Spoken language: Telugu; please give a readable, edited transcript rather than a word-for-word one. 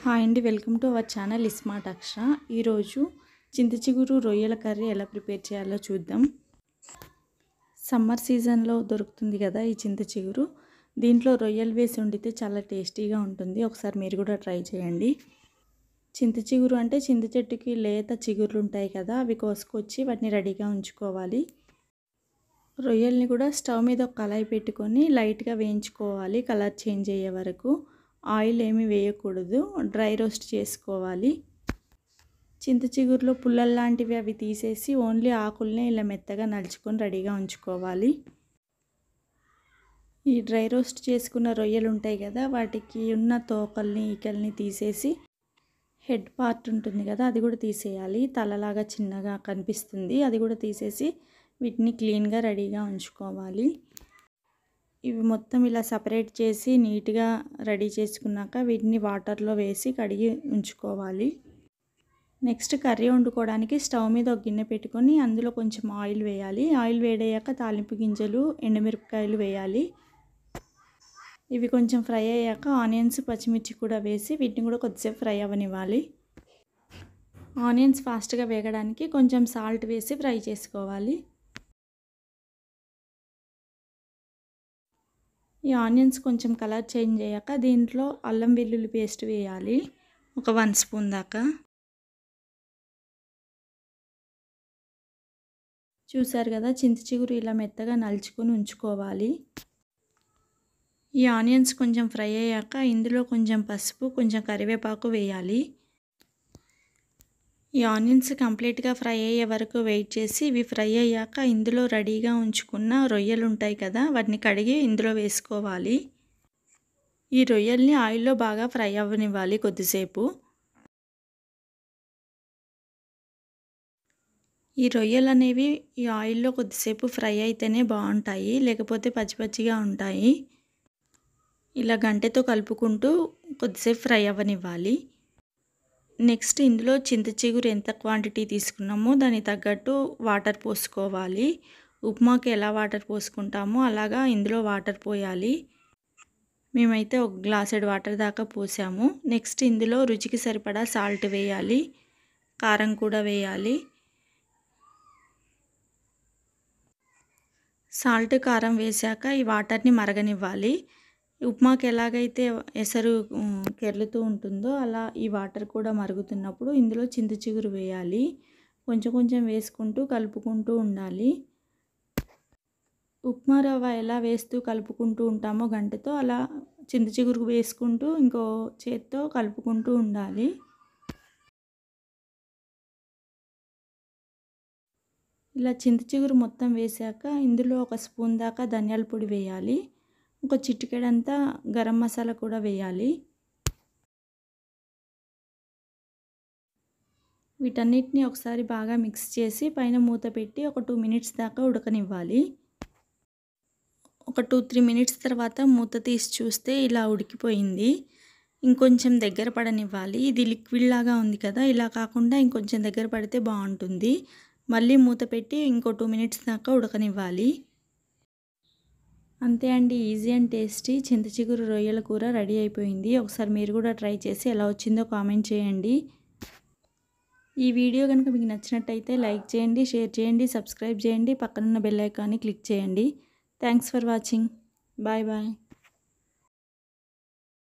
హాయ్ అండి, welcome to our channel smart Akshara. ఈరోజు చింత చిగురు రొయ్యల కర్రీ ఎలా ప్రిపేర్ చేయాలో చూద్దాం. సమ్మర్ సీజన్లో దొరుకుతుంది కదా ఈ చింత చిగురు. దీంట్లో రొయ్యలు వేసి వండితే చాలా టేస్టీగా ఉంటుంది. ఒకసారి మీరు కూడా ట్రై చేయండి. చింత చిగురు అంటే చింత చెట్టుకి లేత చిగురులు ఉంటాయి కదా, అవి కోసుకొచ్చి వాటిని రెడీగా ఉంచుకోవాలి. రొయ్యల్ని కూడా స్టవ్ మీద ఒక కళాయి పెట్టుకొని లైట్గా వేయించుకోవాలి, కలర్ చేంజ్ అయ్యే వరకు. ఆయిల్ ఏమీ వేయకూడదు, డ్రై రోస్ట్ చేసుకోవాలి. చింత చిగురులో పుల్లలు లాంటివి అవి తీసేసి ఓన్లీ ఆకుల్నే ఇలా మెత్తగా నలుచుకొని రెడీగా ఉంచుకోవాలి. ఈ డ్రై రోస్ట్ చేసుకున్న రొయ్యలు ఉంటాయి కదా, వాటికి ఉన్న తోకల్ని ఈకల్ని తీసేసి హెడ్ పార్ట్ ఉంటుంది కదా అది కూడా తీసేయాలి. తలలాగా చిన్నగా కనిపిస్తుంది, అది కూడా తీసేసి వీటిని క్లీన్గా రెడీగా ఉంచుకోవాలి. ఇవి మొత్తం ఇలా సపరేట్ చేసి నీట్గా రెడీ చేసుకున్నాక వీటిని వాటర్లో వేసి కడిగి ఉంచుకోవాలి. నెక్స్ట్ కర్రీ వండుకోవడానికి స్టవ్ మీద ఒక గిన్నె పెట్టుకొని అందులో కొంచెం ఆయిల్ వేయాలి. ఆయిల్ వేడయ్యాక తాలింపు గింజలు, ఎండుమిరపకాయలు వేయాలి. ఇవి కొంచెం ఫ్రై అయ్యాక ఆనియన్స్, పచ్చిమిర్చి కూడా వేసి వీటిని కూడా కొద్దిసేపు ఫ్రై అవ్వనివ్వాలి. ఆనియన్స్ ఫాస్ట్గా వేగడానికి కొంచెం సాల్ట్ వేసి ఫ్రై చేసుకోవాలి. ఈ ఆనియన్స్ కొంచెం కలర్ చేంజ్ అయ్యాక దీంట్లో అల్లం వెల్లుల్లి పేస్ట్ వేయాలి, ఒక 1 స్పూన్ దాకా. చూసారు కదా, చింత చిగురు ఇలా మెత్తగా నలుచుకొని ఉంచుకోవాలి. ఈ ఆనియన్స్ కొంచెం ఫ్రై అయ్యాక ఇందులో కొంచెం పసుపు, కొంచెం కరివేపాకు వేయాలి. ఈ ఆనియన్స్ కంప్లీట్గా ఫ్రై అయ్యే వరకు వెయిట్ చేసి ఇవి ఫ్రై అయ్యాక ఇందులో రెడీగా ఉంచుకున్న రొయ్యలు ఉంటాయి కదా, వాటిని కడిగి ఇందులో వేసుకోవాలి. ఈ రొయ్యల్ని ఆయిల్లో బాగా ఫ్రై అవ్వనివ్వాలి కొద్దిసేపు. ఈ రొయ్యలు అనేవి ఈ ఆయిల్లో కొద్దిసేపు ఫ్రై అయితేనే బాగుంటాయి, లేకపోతే పచ్చి పచ్చిగా ఉంటాయి. ఇలా గంటెతో కలుపుకుంటూ కొద్దిసేపు ఫ్రై అవ్వనివ్వాలి. నెక్స్ట్ ఇందులో చింత చిగురు ఎంత క్వాంటిటీ తీసుకున్నామో దానికి తగ్గట్టు వాటర్ పోసుకోవాలి. ఉప్మాకి ఎలా వాటర్ పోసుకుంటామో అలాగా ఇందులో వాటర్ పోయాలి. మేమైతే 1 గ్లాసెడు వాటర్ దాకా పోసాము. నెక్స్ట్ ఇందులో రుచికి సరిపడా సాల్ట్ వేయాలి, కారం కూడా వేయాలి. సాల్ట్, కారం వేసాక ఈ వాటర్ని మరగనివ్వాలి. ఉప్మాకి ఎలాగైతే ఎసరు కెర్లుతూ ఉంటుందో అలా ఈ వాటర్ కూడా మరుగుతున్నప్పుడు ఇందులో చింత చిగురు వేయాలి. కొంచెం కొంచెం వేసుకుంటూ కలుపుకుంటూ ఉండాలి. ఉప్మా రవ్వ ఎలా వేస్తూ కలుపుకుంటూ ఉంటామో గంటెతో, అలా చింత చిగురు వేసుకుంటూ ఇంకో చేత్తో కలుపుకుంటూ ఉండాలి. ఇలా చింత చిగురు మొత్తం వేసాక ఇందులో 1 స్పూన్ దాకా ధనియాల పొడి వేయాలి, ఒక చిటికెడంతా గరం మసాలా కూడా వేయాలి. వీటన్నిటిని ఒకసారి బాగా మిక్స్ చేసి పైన మూత పెట్టి ఒక 2 మినిట్స్ దాకా ఉడకనివ్వాలి. ఒక 2-3 మినిట్స్ తర్వాత మూత తీసి చూస్తే ఇలా ఉడికిపోయింది. ఇంకొంచెం దగ్గర పడనివ్వాలి. ఇది లిక్విడ్ లాగా ఉంది కదా, ఇలా కాకుండా ఇంకొంచెం దగ్గర పడితే బాగుంటుంది. మళ్ళీ మూత పెట్టి ఇంకో 2 మినిట్స్ దాకా ఉడకనివ్వాలి. అంతే అండి, ఈజీ అండ్ టేస్టీ చింత చిగురు రొయ్యల కూర రెడీ అయిపోయింది. ఒకసారి మీరు కూడా ట్రై చేసి ఎలా వచ్చిందో కామెంట్ చేయండి. ఈ వీడియో కనుక మీకు నచ్చినట్టయితే లైక్ చేయండి, షేర్ చేయండి, సబ్స్క్రైబ్ చేయండి, పక్కనున్న బెల్ ఐకాన్ని క్లిక్ చేయండి. Thanks for watching. Bye bye.